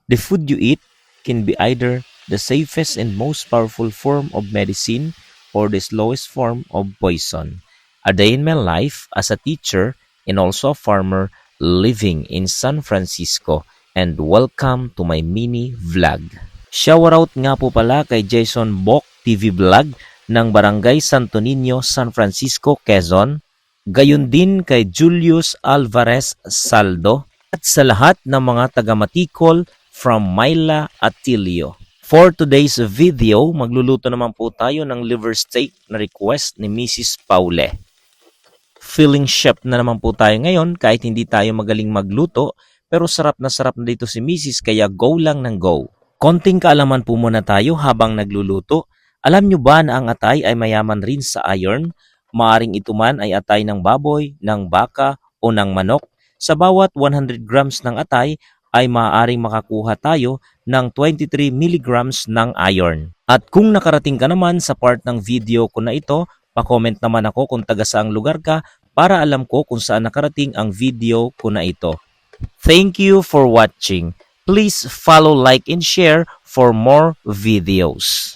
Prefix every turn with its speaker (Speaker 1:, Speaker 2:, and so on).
Speaker 1: The food you eat can be either the safest and most powerful form of medicine or the slowest form of poison. A day in my life as a teacher and also a farmer living in San Francisco, and welcome to my mini vlog. Shoutout nga po pala kay Jason Bok TV Vlog ng Barangay Santo Niño, San Francisco, Quezon. Gayon din kay Julius Alvarez Saldo at sa lahat ng mga taga-Maticol from Myla Atilio. For today's video, magluluto naman po tayo ng liver steak na request ni Mrs. Paule. Feeling chef na naman po tayo ngayon kahit hindi tayo magaling magluto, pero sarap na dito si Mrs. kaya go lang ng go. Konting kaalaman po muna tayo habang nagluluto. Alam nyo ba na ang atay ay mayaman rin sa iron? Maaring ito man ay atay ng baboy, ng baka o ng manok. Sa bawat 100 grams ng atay ay maaaring makakuha tayo ng 23 milligrams ng iron. At kung nakarating ka naman sa part ng video ko na ito, pa-comment naman ako kung taga saang lugar ka para alam ko kung saan nakarating ang video ko na ito. Thank you for watching. Please follow, like, and share for more videos.